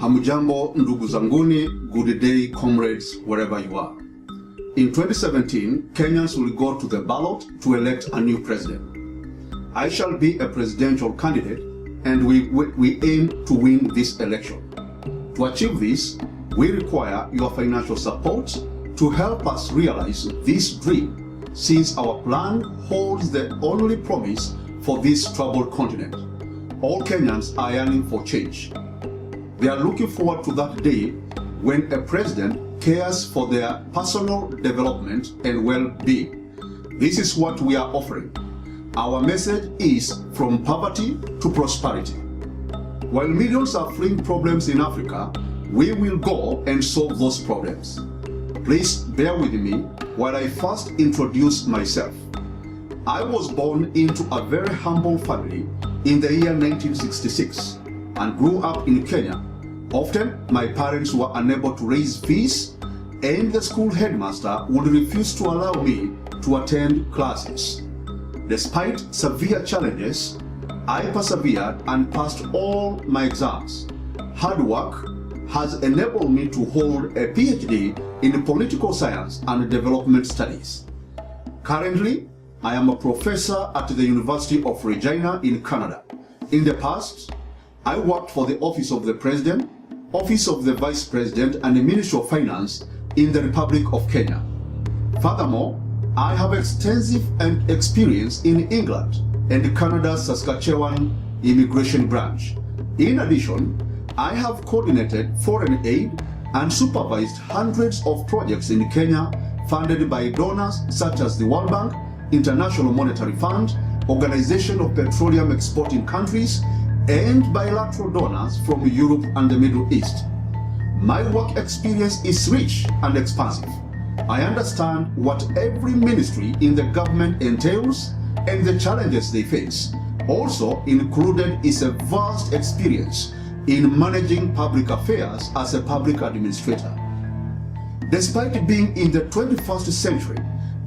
Hamujambo ndugu zanguni, good day comrades wherever you are. In 2017, Kenyans will go to the ballot to elect a new president. I shall be a presidential candidate and we aim to win this election. To achieve this, we require your financial support to help us realize this dream, since our plan holds the only promise for this troubled continent. All Kenyans are yearning for change. They are looking forward to that day when a president cares for their personal development and well-being. This is what we are offering. Our message is from poverty to prosperity. While millions are fleeing problems in Africa, we will go and solve those problems. Please bear with me while I first introduce myself. I was born into a very humble family in the year 1966 and grew up in Kenya. Often, my parents were unable to raise fees, and the school headmaster would refuse to allow me to attend classes. Despite severe challenges, I persevered and passed all my exams. Hard work has enabled me to hold a PhD in political science and development studies. Currently, I am a professor at the University of Regina in Canada. In the past, I worked for the Office of the President, Office of the Vice President, and the Ministry of Finance in the Republic of Kenya. Furthermore, I have extensive experience in England and Canada's Saskatchewan immigration branch. In addition, I have coordinated foreign aid and supervised hundreds of projects in Kenya funded by donors such as the World Bank, International Monetary Fund, Organization of Petroleum Exporting Countries, and bilateral donors from Europe and the Middle East. My work experience is rich and expansive. I understand what every ministry in the government entails and the challenges they face. Also included is a vast experience in managing public affairs as a public administrator. Despite being in the 21st century,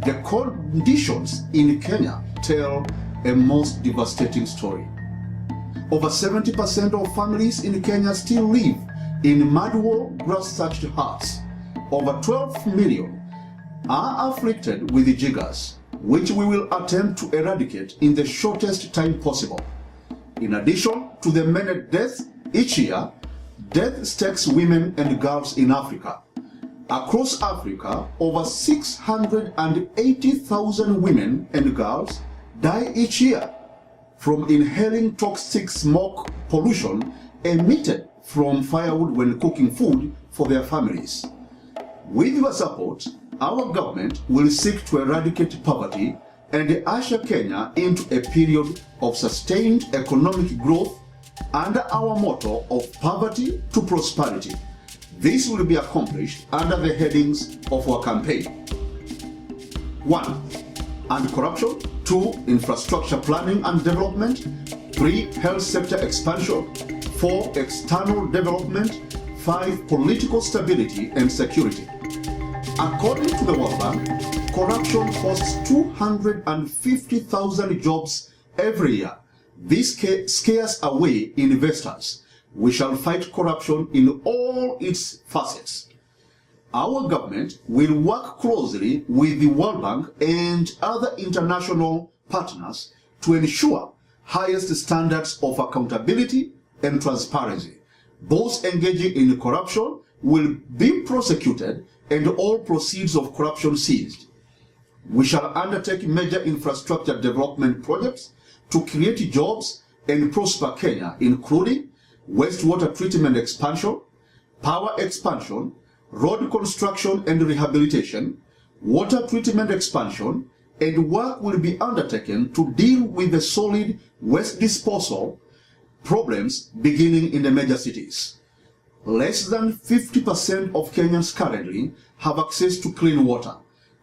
the conditions in Kenya tell a most devastating story. Over 70% of families in Kenya still live in mud-wall, grass-thatched huts. Over 12 million are afflicted with jiggers, which we will attempt to eradicate in the shortest time possible. In addition to the many deaths each year, death stakes women and girls in Africa. Across Africa, over 680,000 women and girls die each year from inhaling toxic smoke pollution emitted from firewood when cooking food for their families. With your support, our government will seek to eradicate poverty and usher Kenya into a period of sustained economic growth under our motto of poverty to prosperity. This will be accomplished under the headings of our campaign. 1. Anti-corruption. 2. Infrastructure planning and development. 3. Health sector expansion. 4. External development. 5. Political stability and security. According to the World Bank, corruption costs 250,000 jobs every year. This scares away investors. We shall fight corruption in all its facets. Our government will work closely with the World Bank and other international partners to ensure highest standards of accountability and transparency. Those engaging in corruption will be prosecuted and all proceeds of corruption seized. We shall undertake major infrastructure development projects to create jobs and prosper Kenya, including wastewater treatment expansion, power expansion, road construction and rehabilitation, water treatment expansion, and work will be undertaken to deal with the solid waste disposal problems beginning in the major cities. Less than 50% of Kenyans currently have access to clean water.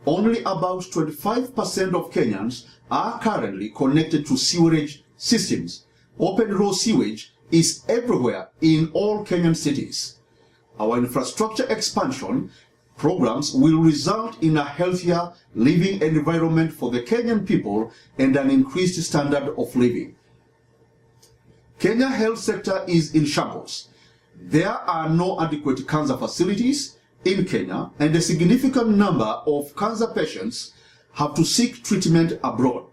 Only about 25% of Kenyans are currently connected to sewerage systems. Open row sewage is everywhere in all Kenyan cities. Our infrastructure expansion programs will result in a healthier living environment for the Kenyan people and an increased standard of living. Kenya health sector is in shambles. There are no adequate cancer facilities in Kenya, and a significant number of cancer patients have to seek treatment abroad.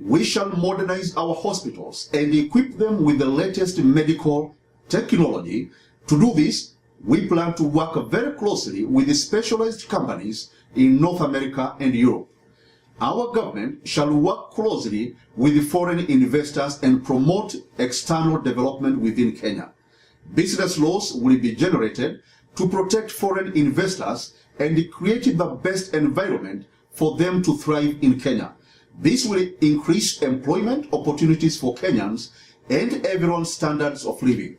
We shall modernize our hospitals and equip them with the latest medical technology. To do this, we plan to work very closely with the specialized companies in North America and Europe. Our government shall work closely with the foreign investors and promote external development within Kenya. Business laws will be generated to protect foreign investors and create the best environment for them to thrive in Kenya. This will increase employment opportunities for Kenyans and everyone's standards of living.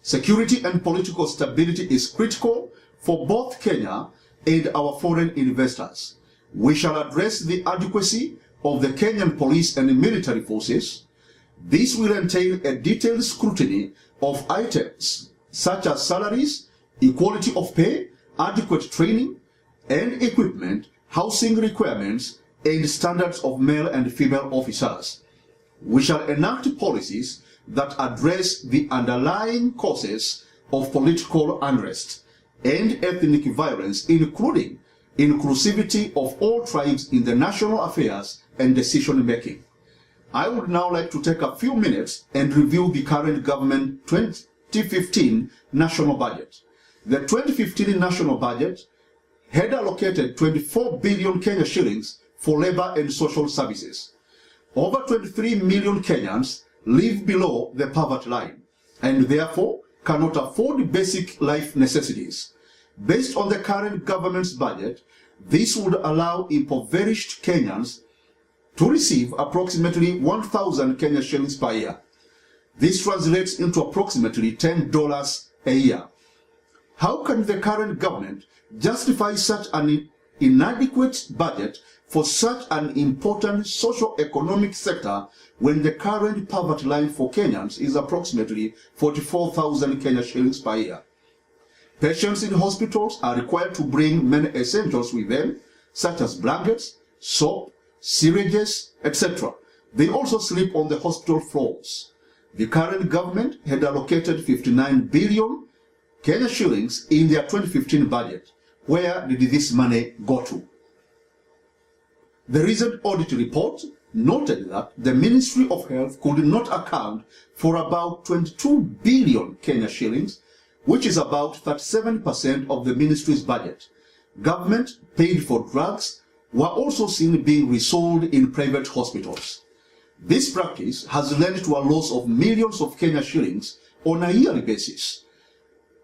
Security and political stability is critical for both Kenya and our foreign investors. We shall address the adequacy of the Kenyan police and military forces. This will entail a detailed scrutiny of items such as salaries, equality of pay, adequate training and equipment, housing requirements, and standards of male and female officers. We shall enact policies that address the underlying causes of political unrest and ethnic violence, including inclusivity of all tribes in the national affairs and decision making. I would now like to take a few minutes and review the current government 2015 national budget. The 2015 national budget had allocated 24 billion Kenya shillings for labor and social services. Over 23 million Kenyans live below the poverty line and therefore cannot afford basic life necessities. Based on the current government's budget, this would allow impoverished Kenyans to receive approximately 1,000 Kenya shillings per year. This translates into approximately $10 a year. How can the current government justify such an inadequate budget for such an important socio-economic sector when the current poverty line for Kenyans is approximately 44,000 Kenya shillings per year? Patients in hospitals are required to bring many essentials with them, such as blankets, soap, syringes, etc. They also sleep on the hospital floors. The current government had allocated 59 billion Kenya shillings in their 2015 budget. Where did this money go to? The recent audit report noted that the Ministry of Health could not account for about 22 billion Kenya shillings, which is about 37% of the ministry's budget. Government paid for drugs were also seen being resold in private hospitals. This practice has led to a loss of millions of Kenya shillings on a yearly basis.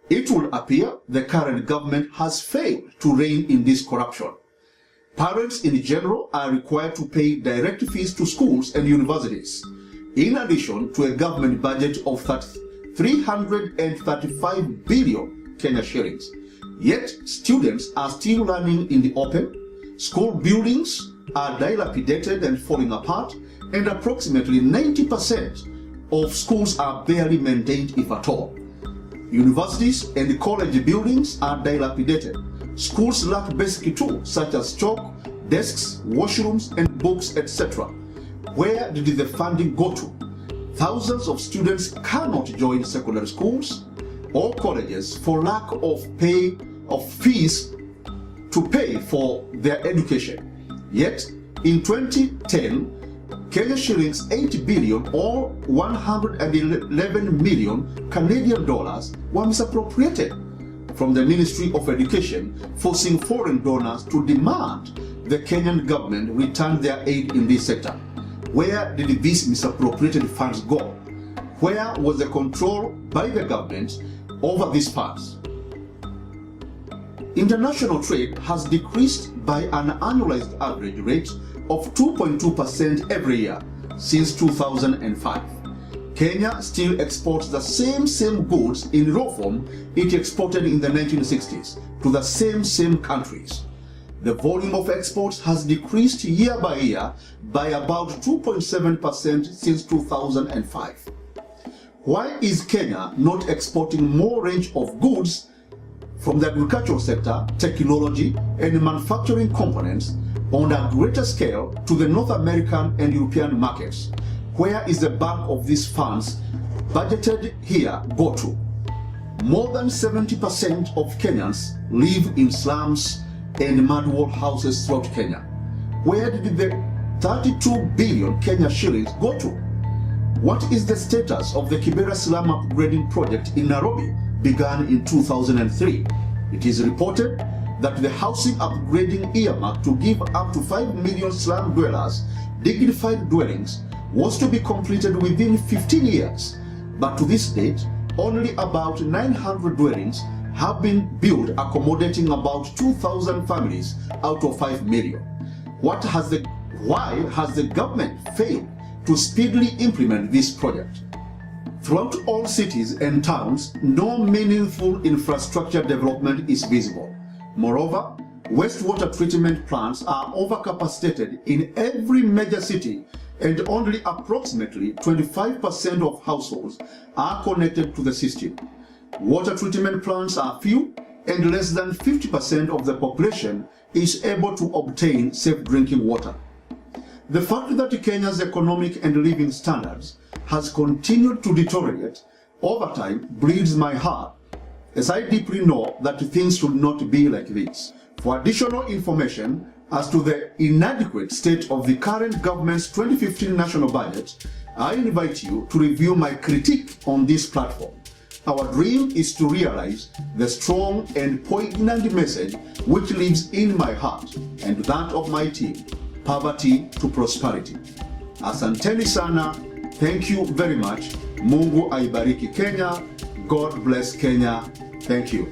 It would appear the current government has failed to rein in this corruption. Parents in general are required to pay direct fees to schools and universities, in addition to a government budget of 335 billion Kenya shillings. Yet, students are still learning in the open, school buildings are dilapidated and falling apart, and approximately 90% of schools are barely maintained, if at all. Universities and college buildings are dilapidated. Schools lack basic tools such as chalk, desks, washrooms, and books, etc. Where did the funding go to? Thousands of students cannot join secondary schools or colleges for lack of fees to pay for their education. Yet, in 2010, Kenya shillings 8 billion or 111 million Canadian dollars were misappropriated from the Ministry of Education, forcing foreign donors to demand the Kenyan government return their aid in this sector. Where did these misappropriated funds go? Where was the control by the government over these funds? International trade has decreased by an annualized average rate of 2.2% every year since 2005. Kenya still exports the same goods in raw form it exported in the 1960s to the same countries. The volume of exports has decreased year by year by about 2.7% since 2005. Why is Kenya not exporting more range of goods from the agricultural sector, technology, and manufacturing components on a greater scale to the North American and European markets? Where is the bulk of these funds budgeted here go to? More than 70% of Kenyans live in slums and mud wall houses throughout Kenya. Where did the 32 billion Kenya shillings go to? What is the status of the Kibera slum upgrading project in Nairobi, began in 2003? It is reported that the housing upgrading earmark to give up to 5 million slum dwellers dignified dwellings was to be completed within 15 years. But to this date, only about 900 dwellings have been built, accommodating about 2,000 families out of 5 million. Why has the government failed to speedily implement this project? Throughout all cities and towns, no meaningful infrastructure development is visible. Moreover, wastewater treatment plants are overcapacitated in every major city, and only approximately 25% of households are connected to the system. Water treatment plants are few, and less than 50% of the population is able to obtain safe drinking water. The fact that Kenya's economic and living standards has continued to deteriorate over time bleeds my heart, as I deeply know that things should not be like this. For additional information as to the inadequate state of the current government's 2015 national budget, I invite you to review my critique on this platform. Our dream is to realize the strong and poignant message which lives in my heart and that of my team: poverty to prosperity. Asanteni sana. Thank you very much. Mungu aibariki Kenya. God bless Kenya. Thank you.